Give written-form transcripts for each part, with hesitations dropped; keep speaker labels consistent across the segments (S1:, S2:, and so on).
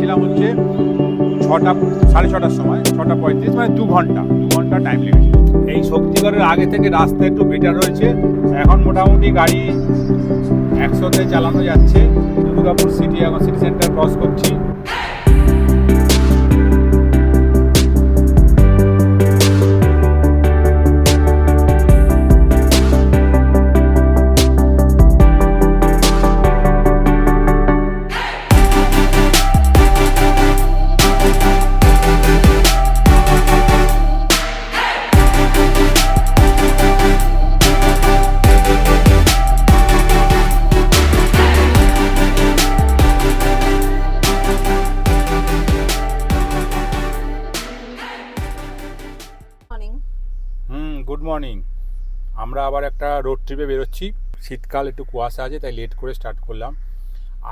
S1: দিয়েছিলাম হচ্ছে 6:30 সময়, 6:35, মানে 2 ঘন্টা টাইম লেগেছে। এই শক্তিগড়ের আগে থেকে রাস্তা একটু বেটার রয়েছে, এখন মোটামুটি গাড়ি 100-তে চালানো যাচ্ছে। দুর্গাপুর সিটি, এখন সিটি সেন্টার ক্রস করছি। Good morning. আমরা আবার একটা রোড ট্রিপে বেরোচ্ছি। শীতকাল, একটু কুয়াশা আছে, তাই লেট করে স্টার্ট করলাম।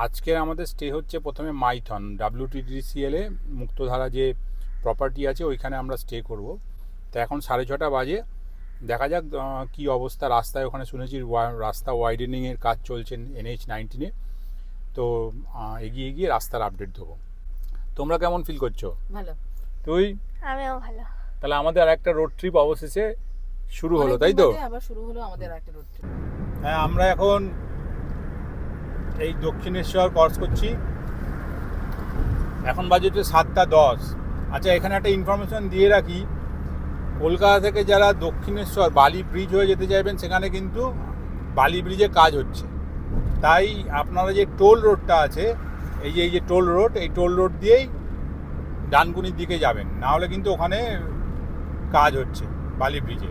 S1: আজকে আমাদের স্টে হচ্ছে প্রথমে মাইথন, WTTCL-এ মুক্তধারা যে প্রপার্টি আছে ওইখানে আমরা স্টে করব। তো এখন 6:30 বাজে, দেখা যাক কি অবস্থা রাস্তায়। ওখানে শুনেছি রাস্তা ওয়াইডেনিংয়ের কাজ চলছে NH-19-এ, তো এগিয়ে গিয়ে রাস্তার আপডেট দেবো। তোমরা কেমন ফিল করছো?
S2: ভালো।
S1: তুই?
S3: আমিও ভালো।
S1: তাহলে আমাদের আর একটা রোড ট্রিপ অবশেষে শুরু হলো, তাই তো?
S2: আবার শুরু হলো আমাদের একটা রোড ট্রিপ।
S1: হ্যাঁ, আমরা এখন এই দক্ষিণেশ্বর ক্রস করছি। এখন বাজে 7:10। আচ্ছা, এখানে একটা ইনফরমেশন দিয়ে রাখি, কলকাতা থেকে যারা দক্ষিণেশ্বর বালি ব্রিজ হয়ে যেতে চাইবেন, সেখানে কিন্তু বালি ব্রিজে কাজ হচ্ছে। তাই আপনারা যে টোল রোডটা আছে, এই যে টোল রোড, এই টোল রোড দিয়েই ডানকুনির দিকে যাবেন, না হলে কিন্তু ওখানে কাজ হচ্ছে বালি ব্রিজে।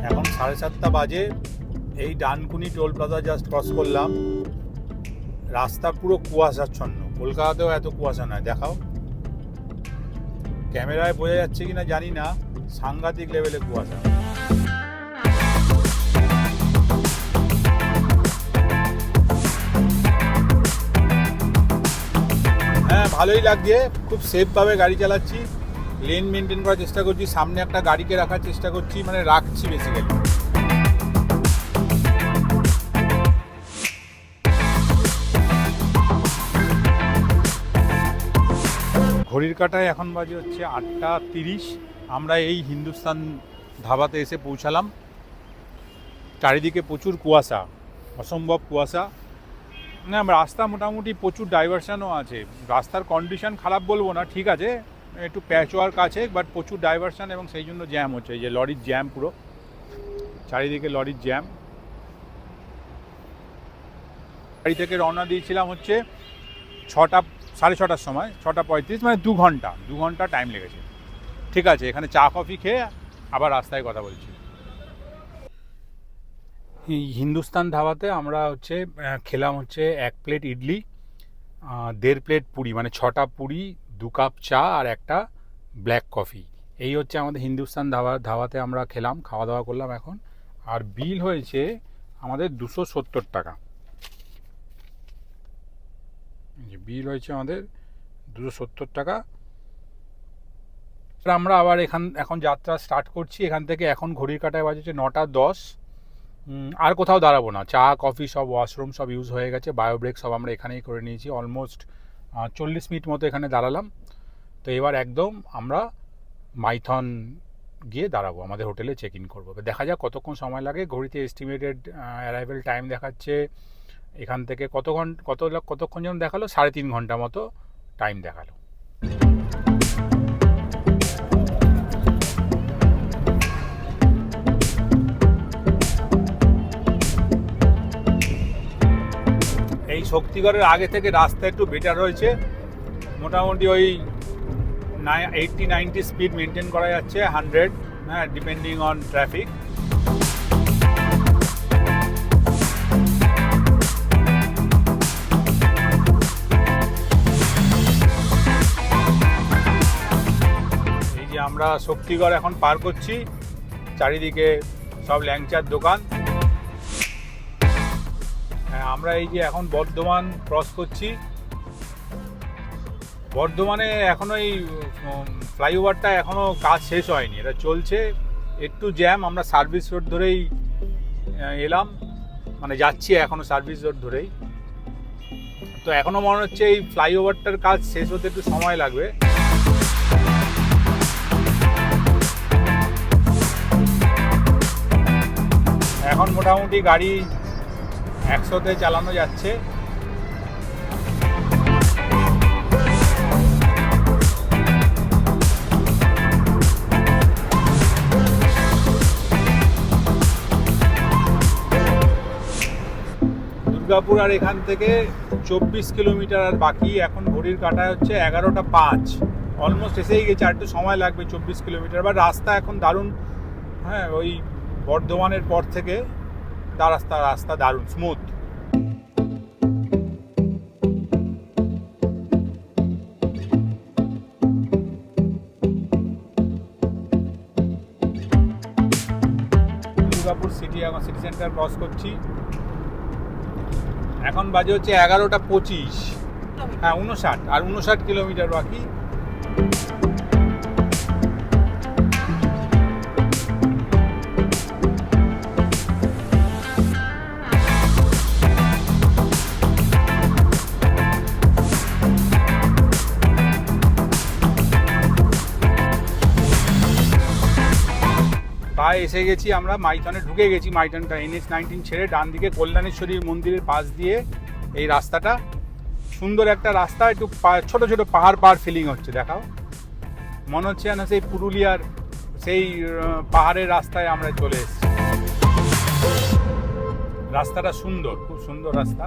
S1: এখন 7:30 বাজে। এই Dankuni toll plaza just cross করলাম। রাস্তা পুরো কুয়াশাচ্ছন্ন। কলকাতাতেও এত কুয়াশা নয়, দেখাও। ক্যামেরায় বোঝা যাচ্ছে কিনা জানি না, সাংঘাতিক লেভেলে কুয়াশা। হ্যাঁ, ভালোই লাগছে, খুব সেফভাবে গাড়ি চালাচ্ছি, লেন মেনটেন করার চেষ্টা করছি, সামনে একটা গাড়িকে রাখার চেষ্টা করছি, মানে রাখছি বেসিক্যালি। ঘড়ির কাঁটায় এখন বাজে হচ্ছে 8:30। আমরা এই হিন্দুস্তান ধাবাতে এসে পৌঁছালাম। চারিদিকে প্রচুর কুয়াশা, অসম্ভব কুয়াশা। না, রাস্তা মোটামুটি প্রচুর ডাইভারশানও আছে। রাস্তার কন্ডিশন খারাপ বলবো না, ঠিক আছে, একটু প্যাচ ওয়ার্ক আছে, বাট প্রচুর ডাইভারশান, এবং সেই জন্য জ্যাম হচ্ছে। এই যে লরির জ্যাম, পুরো চারিদিকে লরির জ্যাম। বাড়ি থেকে রওনা দিয়েছিলাম হচ্ছে 6:30 সময়, 6:35, মানে 2 ঘন্টা টাইম লেগেছে। ঠিক আছে, এখানে চা কফি খেয়ে আবার রাস্তায় কথা বলছি। এই হিন্দুস্তান ধাবাতে আমরা হচ্ছে খেলাম হচ্ছে 1 প্লেট ইডলি, 1.5 প্লেট পুরি, মানে 6টা পুরি, 2 কাপ চা আর একটা ব্ল্যাক কফি। এই হচ্ছে আমাদের হিন্দুস্তান ধাবাতে আমরা খেলাম, খাওয়া দাওয়া করলাম এখন। আর বিল হয়েছে আমাদের 270 টাকা। বিল হয়েছে আমাদের 270 টাকা। আমরা আবার এখন যাত্রা স্টার্ট করছি এখান থেকে। এখন ঘড়ির কাঁটায় বাজছে 9:10। আর কোথাও দাঁড়াবো না, চা কফি সব, ওয়াশরুম সব ইউজ হয়ে গেছে, বায়ো ব্রেক সব আমরা এখানেই করে নিয়েছি। অলমোস্ট 40 মিনিট মতো এখানে দাঁড়ালাম। তো এবার একদম আমরা মাইথন গিয়ে দাঁড়াবো, আমাদের হোটেলে চেক ইন করবো। দেখা যাক কতক্ষণ সময় লাগে। ঘড়িতে এস্টিমেটেড অ্যারাইভেল টাইম দেখাচ্ছে এখান থেকে কতক্ষণ যেন দেখালো, 3.5 ঘন্টা মতো টাইম দেখালো। এই শক্তিগড়ের আগে থেকে রাস্তা একটু বেটার রয়েছে, মোটামুটি ওই 80-90 স্পিড মেনটেন করা যাচ্ছে, 100, হ্যাঁ, ডিপেন্ডিং অন ট্রাফিক। এই যে আমরা শক্তিগড় এখন পার করছি, চারিদিকে সব ল্যাংচার দোকান। হ্যাঁ, আমরা এই যে এখন বর্ধমান ক্রস করছি। বর্ধমানে এখনো এই ফ্লাইওভারটা এখনো কাজ শেষ হয়নি, এটা চলছে, একটু জ্যাম। আমরা সার্ভিস রোড ধরেই এলাম, মানে যাচ্ছি এখনো সার্ভিস রোড ধরেই। তো এখনো মনে হচ্ছে এই ফ্লাইওভারটার কাজ শেষ হতে একটু সময় লাগবে। এখন মোটামুটি গাড়ি 100-তে চালানো যাচ্ছে। দুর্গাপুর আর এখান থেকে 24 কিলোমিটার আর বাকি। এখন ঘড়ির কাঁটায় হচ্ছে 11:05, অলমোস্ট এসেই গেছে, আর একটু সময় লাগবে 24 কিলোমিটার। বা রাস্তা এখন দারুণ, হ্যাঁ, ওই বর্ধমানের পর থেকে রাস্তা দারুণ স্মুথ। দুর্গাপুর সিটি, এখন সিটি সেন্টার ক্রস করছি। এখন বাজে হচ্ছে 11:25, হ্যাঁ 59, আর 59 কিলোমিটার বাকি। প্রায় এসে গেছি আমরা, মাইথনে ঢুকে গেছি। মাইথনটা NH-19 ছেড়ে ডান দিকে কল্যাণেশ্বরী মন্দিরের পাশ দিয়ে এই রাস্তাটা, সুন্দর একটা রাস্তা। একটু ছোট ছোট পাহাড় ফিলিং হচ্ছে, দেখাও, মনে হচ্ছে না সেই পুরুলিয়ার সেই পাহাড়ের রাস্তায় আমরা চলে এসেছি। রাস্তাটা সুন্দর, খুব সুন্দর রাস্তা।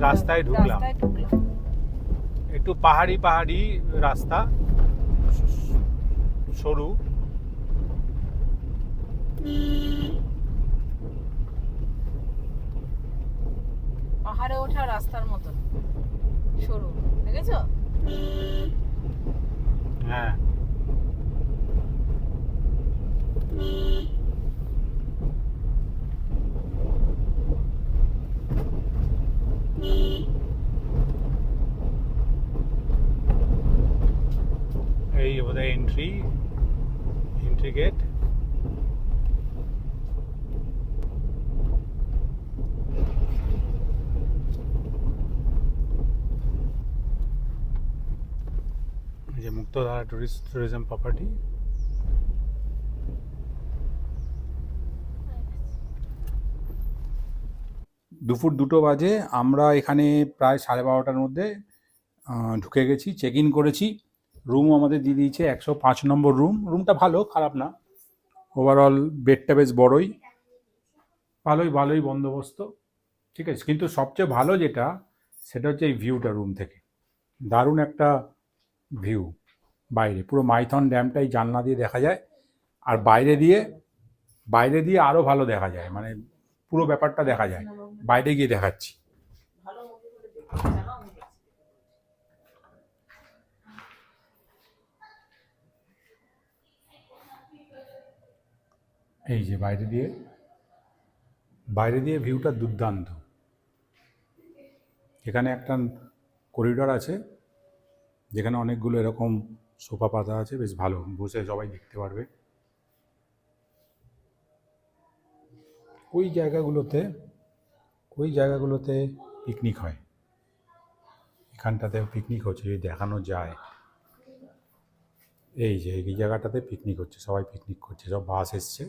S1: রাস্তায় ঢুকলাম, একটু পাহাড়ি রাস্তা, সরু।
S2: পাহাড়ে ওঠা রাস্তার মতন সরু, দেখেছো?
S1: হ্যাঁ, এই বোধহয় এন্ট্রি গেট। যে মুক্তধারা ট্যুরিজম প্রপার্টি। দুপুর 2টো বাজে, আমরা এখানে প্রায় 12:30টার মধ্যে ঢুকে গেছি, চেক ইন করেছি। রুম আমাদের দিয়ে দিয়েছে 105 নম্বর রুমটা ভালো, খারাপ না। ওভারঅল বেডটা বেশ বড়ই, ভালোই বন্দোবস্ত, ঠিক আছে। কিন্তু সবচেয়ে ভালো যেটা, সেটা হচ্ছে এই ভিউটা রুম থেকে, দারুণ একটা ভিউ। বাইরে পুরো মাইথন ড্যামটাই জানলা দিয়ে দেখা যায়, আর বাইরে দিয়ে আরও ভালো দেখা যায়, মানে পুরো ব্যাপারটা দেখা যায়। বাইরে গিয়ে দেখাচ্ছি। এই যে বাইরে দিয়ে ভিউটা দুর্দান্ত। এখানে একটা করিডর আছে, যেখানে অনেকগুলো এরকম সোফা পাতা আছে, বেশ ভালো, বসে সবাই দেখতে পারবে। ওই জায়গাগুলোতে পিকনিক হয়, এখানটাতেও পিকনিক হচ্ছে, যদি দেখানো যায়। এই জায়গাটাতে পিকনিক হচ্ছে, সবাই পিকনিক করছে, সব বাস এসছে,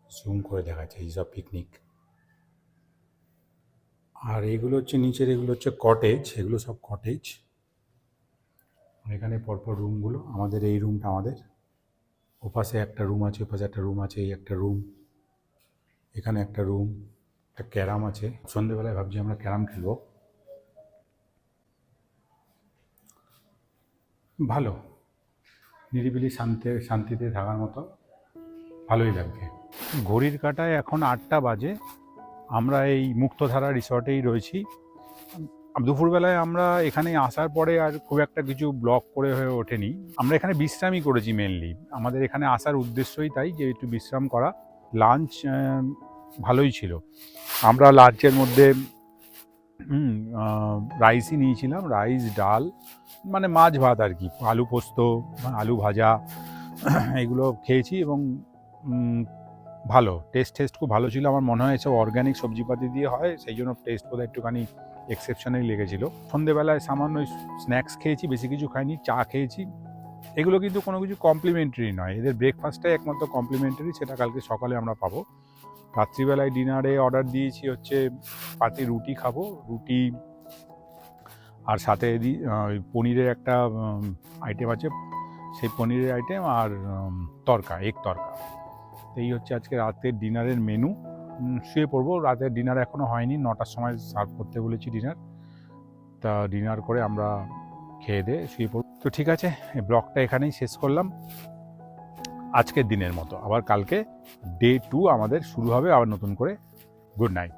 S1: জুম করে দেখাচ্ছে এই সব পিকনিক। আর এইগুলো হচ্ছে নিচের, এগুলো হচ্ছে কটেজ, এগুলো সব কটেজ। এখানে পরপর রুমগুলো, আমাদের এই রুমটা আমাদের। ওপাশে একটা রুম আছে, ওপাশে একটা রুম আছে, এই একটা রুম, এখানে একটা রুম, একটা ক্যারাম আছে। সন্ধেবেলায় ভাবছি আমরা ক্যারাম খেলবো। ভালো, নিরিবিলি শান্তিতে থাকার মতো ভালোই লাগছে। ঘড়ির কাঁটায় এখন 8টা বাজে। আমরা এই মুক্তধারা রিসর্টেই রয়েছি। দুপুরবেলায় আমরা এখানে আসার পরে আর খুব একটা কিছু ব্লগ করে হয়ে ওঠেনি। আমরা এখানে বিশ্রামই করেছি মেনলি। আমাদের এখানে আসার উদ্দেশ্যই তাই, যে একটু বিশ্রাম করা। লাঞ্চ ভালোই ছিল। আমরা লাঞ্চের মধ্যে রাইসই নিয়েছিলাম, রাইস, ডাল, মানে মাছ ভাত আর কি, আলু পোস্ত, আলু ভাজা, এগুলো খেয়েছি। এবং ভালো টেস্ট খুব ভালো ছিল। আমার মনে হয় এসব অর্গ্যানিক সবজিপাতি দিয়ে হয়, সেই জন্য টেস্ট বোধহয় একটুখানি এক্সেপশনালি লেগেছিল। সন্ধেবেলায় সামান্য স্ন্যাক্স খেয়েছি, বেশি কিছু খাইনি, চা খেয়েছি। এগুলো কিন্তু কোনো কিছু কমপ্লিমেন্টারি নয়, এদের ব্রেকফাস্টটাই একমাত্র কমপ্লিমেন্টারি, সেটা কালকে সকালে আমরা পাবো। রাত্রিবেলায় ডিনারে অর্ডার দিয়েছি হচ্ছে পাতি রুটি খাবো, রুটি আর সাথে পনিরের একটা আইটেম আছে, সেই পনিরের আইটেম আর তরকা, এগ তরকা। এই হচ্ছে আজকে রাতের ডিনারের মেনু। শুয়ে পড়বো, রাতের ডিনার এখনও হয়নি, 9টার সময় সার্ভ করতে বলেছি ডিনার। তা ডিনার করে আমরা খেয়ে দিয়ে শুয়ে পড়ব। তো ঠিক আছে, এই ব্লগটা এখানেই শেষ করলাম আজকের দিনের মতো। আবার কালকে ডে 2 আমাদের শুরু হবে আবার নতুন করে। Good night.